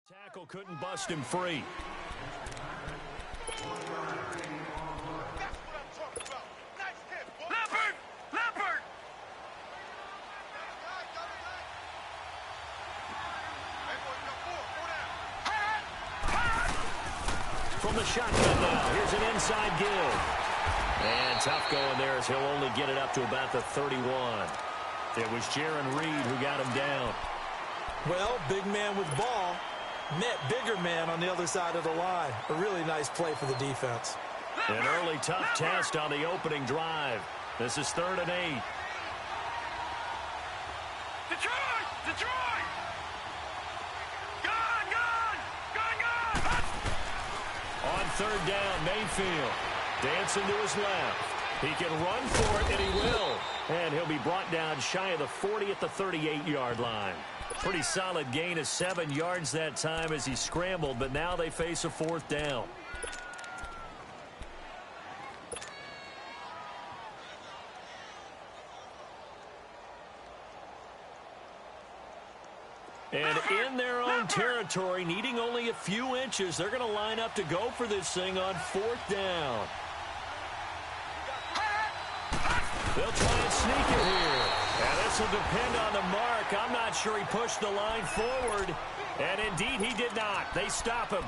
Tackle couldn't bust him free. From the shotgun now, here's an inside give. And tough going there as he'll only get it up to about the 31. It was Jaron Reed who got him down. Well, big man with ball met bigger man on the other side of the line. A really nice play for the defense. An early tough test on the opening drive. This is 3rd and 8. Detroit! Detroit! Gone! On 3rd down, Mayfield dancing to his left. He can run for it, and he will. And he'll be brought down shy of the 40 at the 38-yard line. Pretty solid gain of 7 yards that time as he scrambled, but now they face a 4th down. And in their own territory, needing only a few inches, they're going to line up to go for this thing on 4th down. They'll try and sneak it here. And this will depend on the mark. I'm not sure he pushed the line forward. And indeed, he did not. They stop him.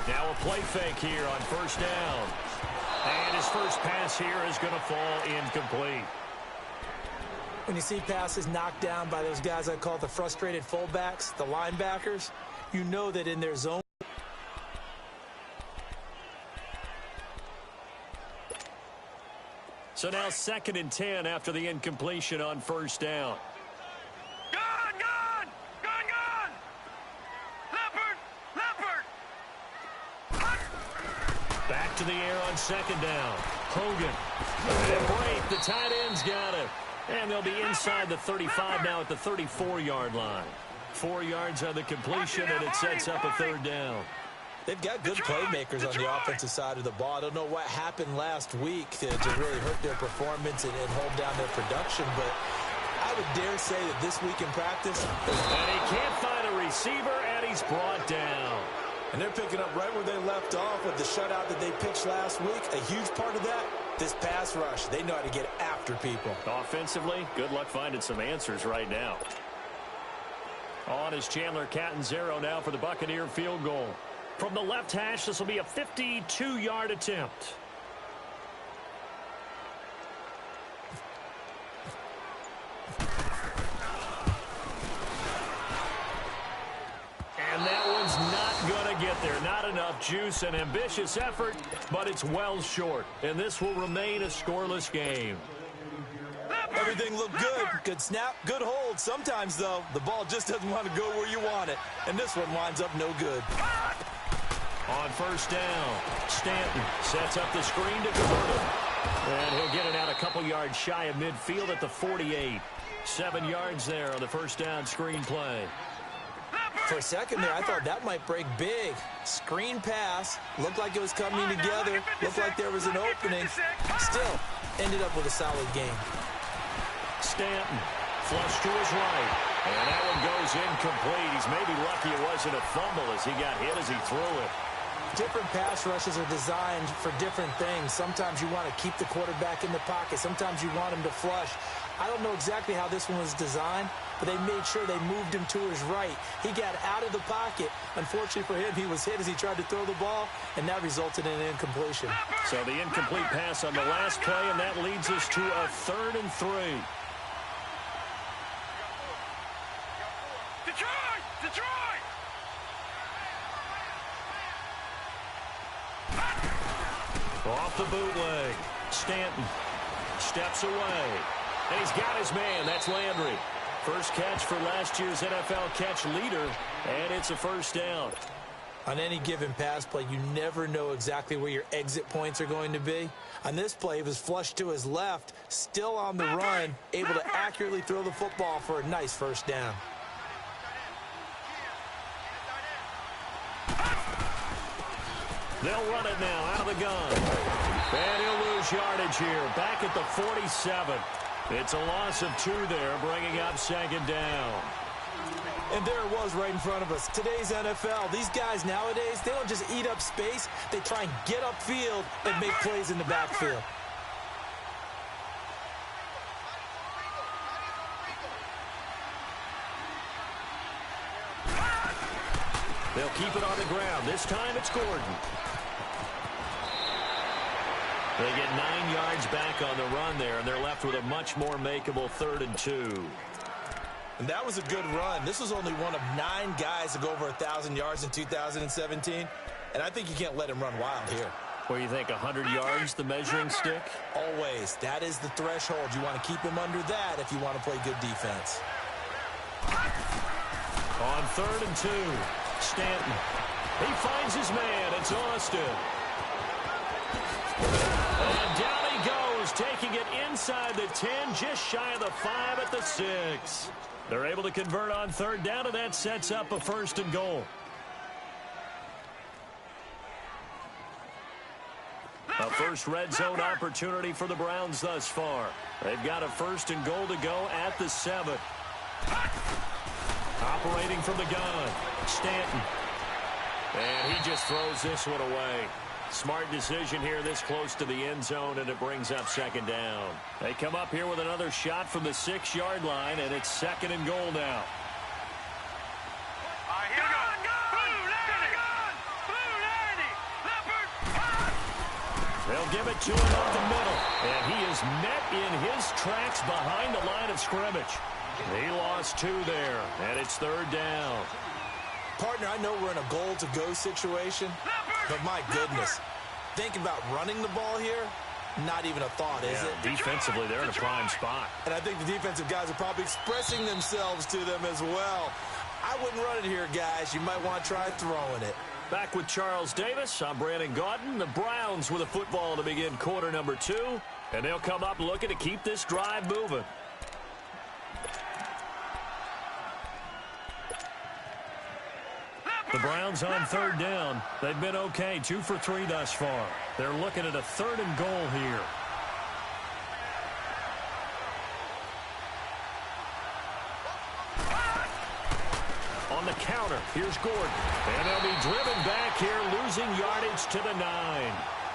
Now a play fake here on 1st down. And his first pass here is going to fall incomplete. When you see passes knocked down by those guys I call the frustrated fullbacks, the linebackers, you know that in their zone. So now 2nd and 10 after the incompletion on 1st down. Gone! Leopard! Back to the air on 2nd down. Hogan. And break. The tight end's got it. And they'll be inside the 35 now at the 34-yard line. 4 yards on the completion, and it sets up a 3rd down. They've got good playmakers on the offensive side of the ball. I don't know what happened last week to really hurt their performance and hold down their production, but I would dare say that this week in practice. And he can't find a receiver, and he's brought down. And they're picking up right where they left off with the shutout that they pitched last week. A huge part of that, this pass rush. They know how to get after people. Offensively, good luck finding some answers right now. On is Chandler Catanzaro now for the Buccaneer field goal. From the left hash, this will be a 52-yard attempt. And that one's not going to get there. Not enough juice. An ambitious effort, but it's well short. And this will remain a scoreless game. Everything looked good. Good snap, good hold. Sometimes, though, the ball just doesn't want to go where you want it. And this one winds up no good. On 1st down, Stanton sets up the screen to convert him. And he'll get it out a couple yards shy of midfield at the 48. 7 yards there on the 1st down screen play. For a second there, I thought that might break big. Screen pass. Looked like it was coming together. Looked like there was an opening. Still, ended up with a solid game. Stanton, flush to his right. And that one goes incomplete. He's maybe lucky it wasn't a fumble as he got hit as he threw it. Different pass rushes are designed for different things. Sometimes you want to keep the quarterback in the pocket. Sometimes you want him to flush. I don't know exactly how this one was designed, but they made sure they moved him to his right. He got out of the pocket. Unfortunately for him, he was hit as he tried to throw the ball, and that resulted in an incompletion. So the incomplete pass on the last play, and that leads us to a 3rd and 3. Detroit! Off the bootleg. Stanton steps away. And he's got his man. That's Landry. First catch for last year's NFL catch leader. And it's a 1st down. On any given pass play, you never know exactly where your exit points are going to be. On this play, he was flushed to his left, still on the run, able to accurately throw the football for a nice 1st down. They'll run it now out of the gun. And he'll lose yardage here. Back at the 47. It's a loss of 2 there, bringing up second down. And there it was right in front of us. Today's NFL, these guys nowadays, they don't just eat up space. They try and get upfield and make plays in the backfield. They'll keep it on the ground. This time it's Gordon. They get 9 yards back on the run there, and they're left with a much more makeable 3rd and 2. And that was a good run. This was only one of 9 guys to go over 1,000 yards in 2017. And I think you can't let him run wild here. What do you think, 100 yards, the measuring stick? Always. That is the threshold. You want to keep him under that if you want to play good defense. On 3rd and 2, Stanton. He finds his man. It's Austin. And down he goes, taking it inside the 10, just shy of the 5 at the 6. They're able to convert on 3rd down, and that sets up a 1st and goal. A first red zone opportunity for the Browns thus far. They've got a 1st and goal to go at the 7. Operating from the gun, Stanton. And he just throws this one away. Smart decision here this close to the end zone, and it brings up 2nd down. They come up here with another shot from the 6-yard line, and it's 2nd and goal now. Here we go. They'll give it to him up the middle, and he is met in his tracks behind the line of scrimmage. He lost 2 there, and it's 3rd down. Partner, I know we're in a goal-to-go situation, but my goodness, think about running the ball here, not even a thought, is it? Defensively, they're in a prime spot. And I think the defensive guys are probably expressing themselves to them as well. I wouldn't run it here, guys. You might want to try throwing it. Back with Charles Davis, I'm Brandon Gaudin. The Browns with a football to begin quarter number 2, and they'll come up looking to keep this drive moving. The Browns on 3rd down. They've been okay, 2 for 3 thus far. They're looking at a 3rd and goal here. On the counter, here's Gordon. And they'll be driven back here, losing yardage to the 9.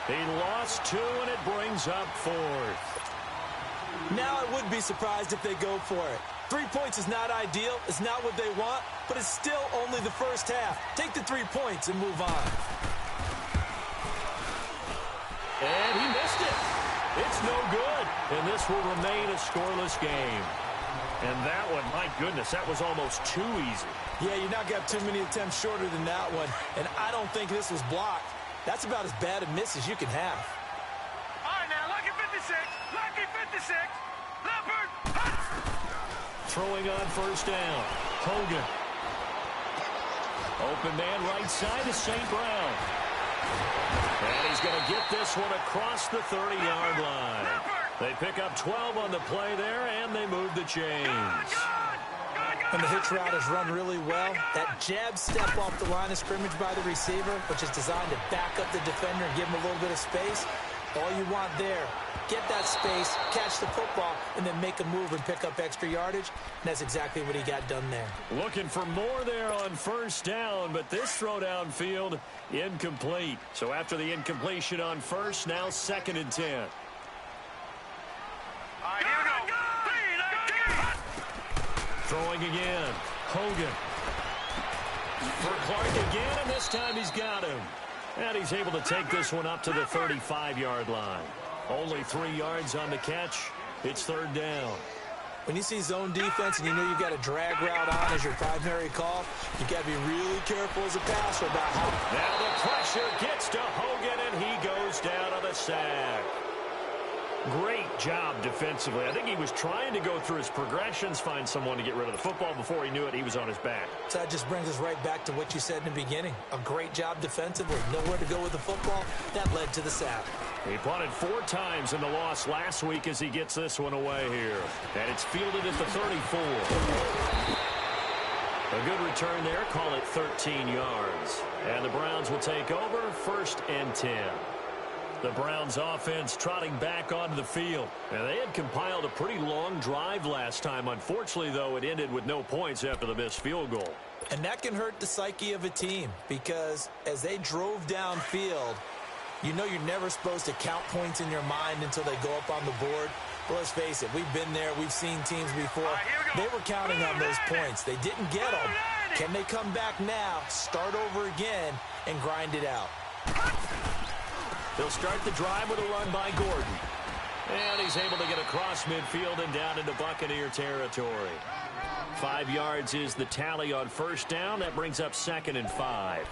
He lost 2, and it brings up 4th. Now I wouldn't be surprised if they go for it. 3 points is not ideal. It's not what they want, but it's still only the first half. Take the 3 points and move on. And he missed it. It's no good. And this will remain a scoreless game. And that one, my goodness, that was almost too easy. Yeah, you're not got too many attempts shorter than that one. And I don't think this was blocked. That's about as bad a miss as you can have. All right, now, lucky 56. Lucky 56. Leopard. Throwing on 1st down. Hogan. Open man right side to St. Brown. And he's going to get this one across the 30-yard line. They pick up 12 on the play there, and they move the chains. And the hitch route is run really well. That jab step off the line of scrimmage by the receiver, which is designed to back up the defender and give him a little bit of space. All you want there, get that space, catch the football, and then make a move and pick up extra yardage. And that's exactly what he got done there. Looking for more there on 1st down, but this throw downfield, incomplete. So after the incompletion on 1st, now 2nd and 10. All right, here we go. Throwing again. Hogan. For Clark again, and this time he's got him. And he's able to take this one up to the 35-yard line. Only 3 yards on the catch. It's 3rd down. When you see zone defense and you know you've got a drag route on as your primary call, you've got to be really careful as a passer about how... Now the pressure gets to Hogan, and he goes down on the sack. Great job defensively. I think he was trying to go through his progressions, find someone to get rid of the football. Before he knew it, he was on his back. So that just brings us right back to what you said in the beginning. A great job defensively. Nowhere to go with the football. That led to the sack. He punted 4 times in the loss last week as he gets this one away here. And it's fielded at the 34. A good return there. Call it 13 yards. And the Browns will take over 1st and 10. The Browns offense trotting back onto the field. And they had compiled a pretty long drive last time. Unfortunately, though, it ended with no points after the missed field goal. And that can hurt the psyche of a team because as they drove downfield, you know you're never supposed to count points in your mind until they go up on the board. But let's face it, we've been there. We've seen teams before. They were counting on those points. They didn't get them. Can they come back now, start over again, and grind it out? They'll start the drive with a run by Gordon. And he's able to get across midfield and down into Buccaneer territory. 5 yards is the tally on 1st down. That brings up 2nd and 5.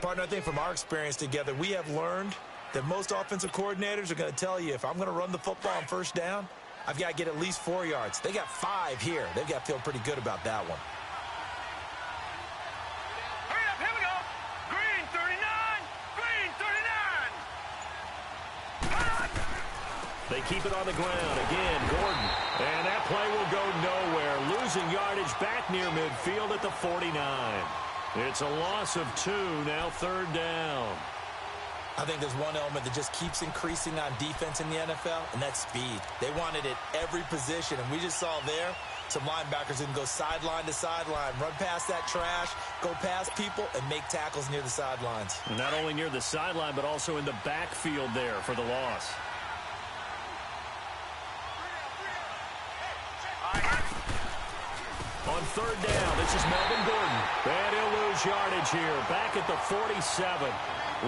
Partner, I think from our experience together, we have learned that most offensive coordinators are going to tell you, if I'm going to run the football on 1st down, I've got to get at least 4 yards. They got 5 here. They've got to feel pretty good about that one. Hurry up, here we go. Green 39. Green 39. They keep it on the ground. Again, Gordon. And that play will go nowhere. Losing yardage back near midfield at the 49. It's a loss of 2, now 3rd down. I think there's one element that just keeps increasing on defense in the NFL, and that's speed. They want it at every position, and we just saw there some linebackers who can go sideline to sideline, run past that trash, go past people, and make tackles near the sidelines. Not only near the sideline, but also in the backfield there for the loss. On 3rd down, this is Melvin Gordon. And he'll lose yardage here, back at the 47.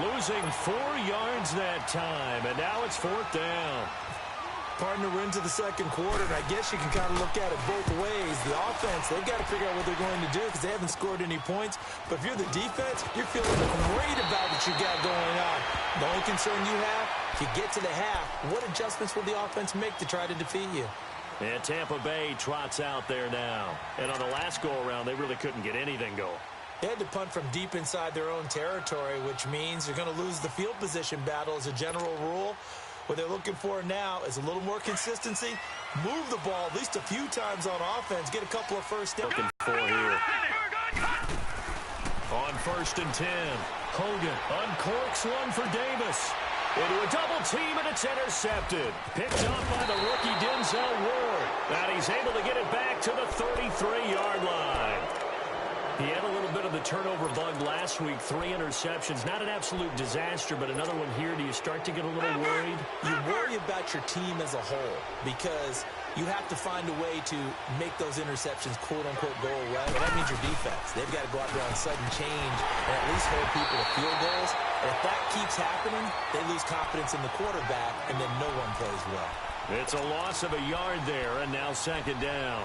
Losing 4 yards that time, and now it's 4th down. Partner, we're into the 2nd quarter, and I guess you can kind of look at it both ways. The offense, they've got to figure out what they're going to do because they haven't scored any points. But if you're the defense, you're feeling great about what you got going on. The only concern you have, if you get to the half, what adjustments will the offense make to try to defeat you? And Tampa Bay trots out there now. And on the last go-around, they really couldn't get anything going. They had to punt from deep inside their own territory, which means you're going to lose the field position battle as a general rule. What they're looking for now is a little more consistency, move the ball at least a few times on offense, get a couple of first downs. Looking for here. On 1st and 10, Hogan uncorks one for Davis. Into a double team, and it's intercepted. Picked up by the rookie Denzel Ward. And he's able to get it back to the 33-yard line. He had a little bit of the turnover bug last week, 3 interceptions. Not an absolute disaster, but another one here. Do you start to get a little worried? You worry about your team as a whole because you have to find a way to make those interceptions, quote-unquote, go away. But that means your defense. They've got to go out there on sudden change and at least hold people to field goals. And if that keeps happening, they lose confidence in the quarterback, and then no one plays well. It's a loss of a yard there, and now 2nd down.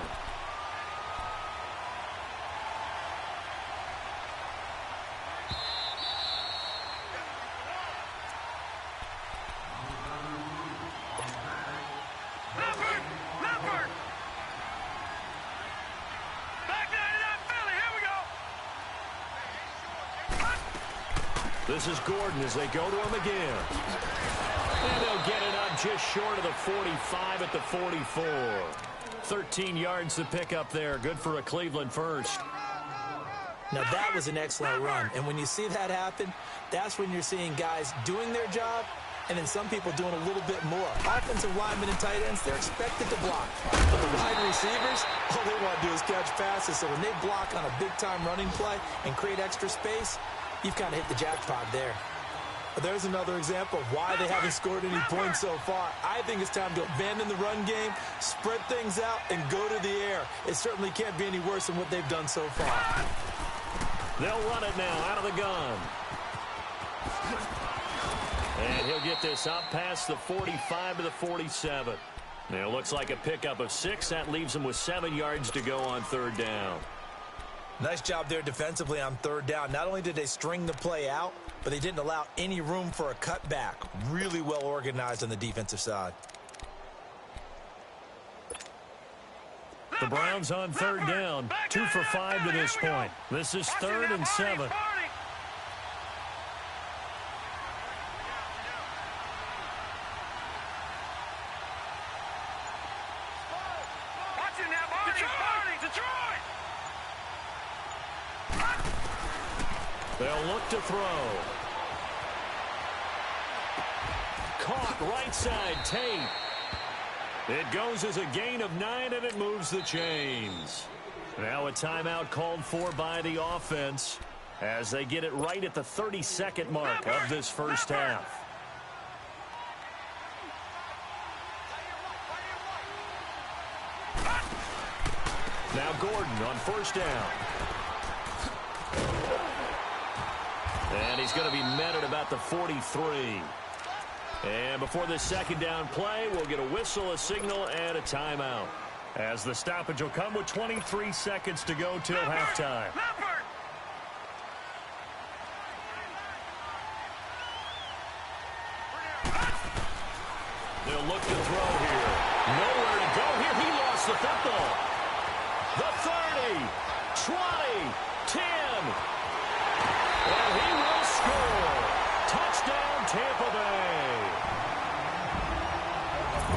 This is Gordon as they go to him again. And they'll get it up just short of the 45 at the 44. 13 yards to pick up there. Good for a Cleveland first. Now, that was an excellent run. And when you see that happen, that's when you're seeing guys doing their job and then some people doing a little bit more. Offensive linemen and tight ends, they're expected to block. But the wide receivers, all they want to do is catch passes. So when they block on a big-time running play and create extra space, you've kind of hit the jackpot there. But there's another example of why they haven't scored any points so far. I think it's time to abandon the run game, spread things out, and go to the air. It certainly can't be any worse than what they've done so far. They'll run it now out of the gun. And he'll get this up past the 45 to the 47. Now, it looks like a pickup of 6. That leaves him with 7 yards to go on 3rd down. Nice job there defensively on 3rd down. Not only did they string the play out, but they didn't allow any room for a cutback. Really well organized on the defensive side. The Browns on 3rd down, 2 for 5 to this point. This is 3rd and 7. They'll look to throw. Caught right side, Tate. It goes as a gain of 9, and it moves the chains. Now a timeout called for by the offense as they get it right at the 32nd mark of this first half. Now Gordon on first down. And he's going to be met at about the 43. And before this second down play, we'll get a whistle, a signal, and a timeout, as the stoppage will come with 23 seconds to go till halftime. They'll look to throw here. Nowhere to go here. He lost the football. The 30, 20, 10. And he will score. Touchdown, Tampa Bay.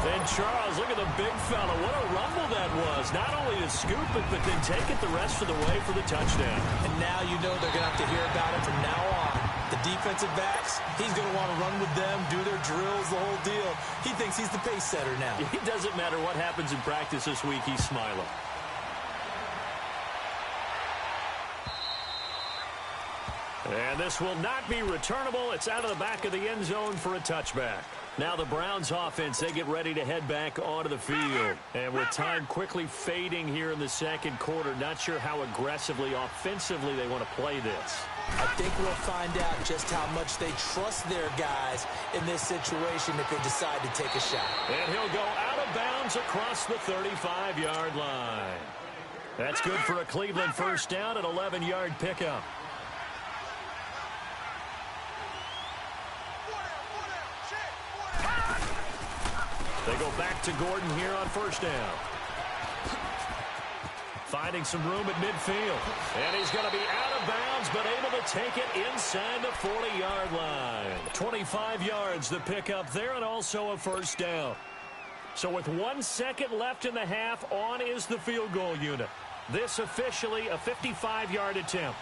And Charles, look at the big fella. What a rumble that was. Not only to scoop it, but then take it the rest of the way for the touchdown. And now you know they're going to have to hear about it from now on. The defensive backs, he's going to want to run with them, do their drills, the whole deal. He thinks he's the pace setter now. It doesn't matter what happens in practice this week. He's smiling. And this will not be returnable. It's out of the back of the end zone for a touchback. Now the Browns offense, they get ready to head back onto the field. And with time quickly fading here in the second quarter, not sure how aggressively, offensively they want to play this. I think we'll find out just how much they trust their guys in this situation if they decide to take a shot. And he'll go out of bounds across the 35-yard line. That's good for a Cleveland first down, an 11-yard pickup. They go back to Gordon here on first down. Finding some room at midfield. And he's going to be out of bounds, but able to take it inside the 40-yard line. 25 yards the pickup there, and also a first down. So with 1 second left in the half, on is the field goal unit. This officially a 55-yard attempt.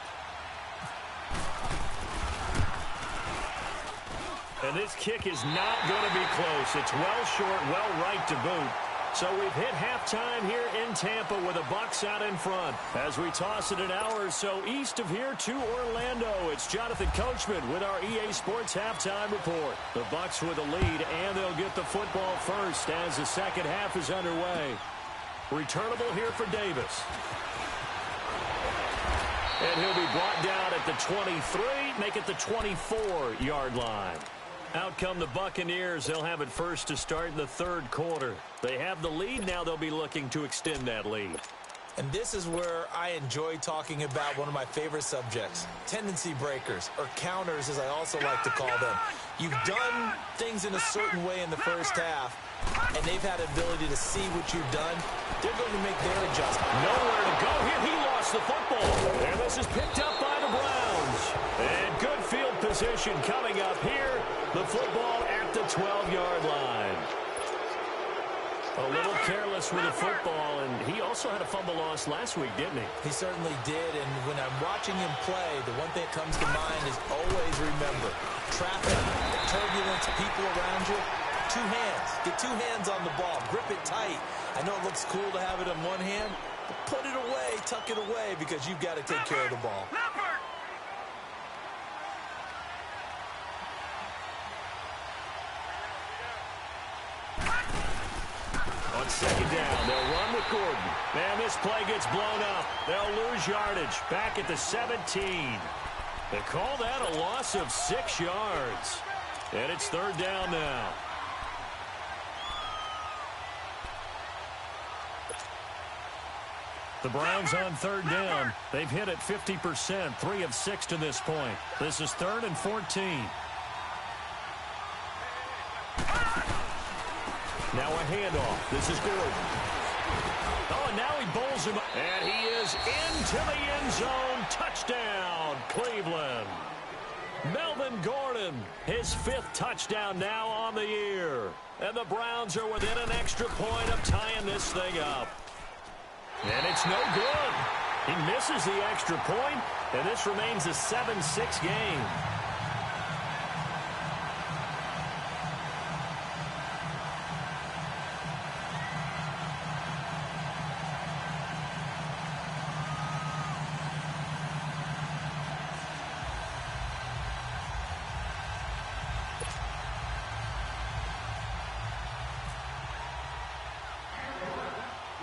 And this kick is not going to be close. It's well short, well right to boot. So we've hit halftime here in Tampa with the Bucs out in front. As we toss it an hour or so east of here to Orlando, it's Jonathan Coachman with our EA Sports halftime report. The Bucs with a lead, and they'll get the football first as the second half is underway. Returnable here for Davis. And he'll be brought down at the 23, make it the 24-yard line. Out come the Buccaneers. They'll have it first to start in the third quarter. They have the lead. Now they'll be looking to extend that lead. And this is where I enjoy talking about one of my favorite subjects, tendency breakers, or counters as I also like to call them. You've done things in a certain way in the first half, and they've had the ability to see what you've done. They're going to make their adjustment. Nowhere to go here. He lost the football. And this is picked up by the Browns. And good field position coming up here. The football at the 12-yard line. A little careless with the football, and he also had a fumble loss last week, didn't he? He certainly did, and when I'm watching him play, the one thing that comes to mind is always remember, traffic, turbulence, people around you, two hands. Get two hands on the ball. Grip it tight. I know it looks cool to have it in one hand, but put it away, tuck it away, because you've got to take care of the ball. On second down, they'll run with Gordon. And this play gets blown up. They'll lose yardage back at the 17. They call that a loss of 6 yards. And it's third down now. The Browns on third down. They've hit it 50%, 3 of 6 to this point. This is 3rd and 14. Now a handoff. This is Gordon. Oh, and now he bowls him up. And he is into the end zone. Touchdown, Cleveland. Melvin Gordon, his 5th touchdown now on the year. And the Browns are within an extra point of tying this thing up. And it's no good. He misses the extra point, and this remains a 7-6 game.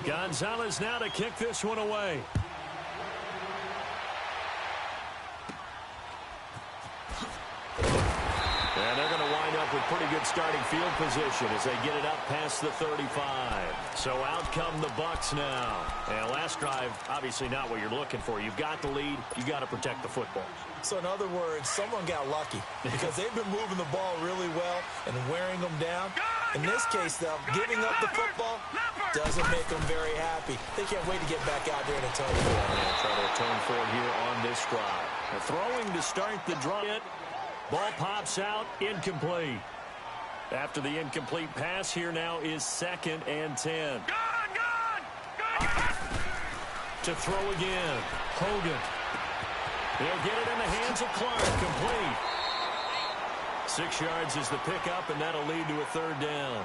Gonzalez now to kick this one away. And they're going to wind up with pretty good starting field position as they get it up past the 35. So out come the Bucs now. And last drive, obviously not what you're looking for. You've got the lead. You got to protect the football. So in other words, someone got lucky because they've been moving the ball really well and wearing them down. In this case, though, giving up the football doesn't make them very happy. They can't wait to get back out there and atone for it. And try to atone for it here on this drive. Throwing to start the drive. Ball pops out, incomplete. After the incomplete pass, here now is 2nd and 10. To throw again. Hogan. He'll get it in the hands of Clark. Complete. 6 yards is the pickup, and that'll lead to a 3rd down.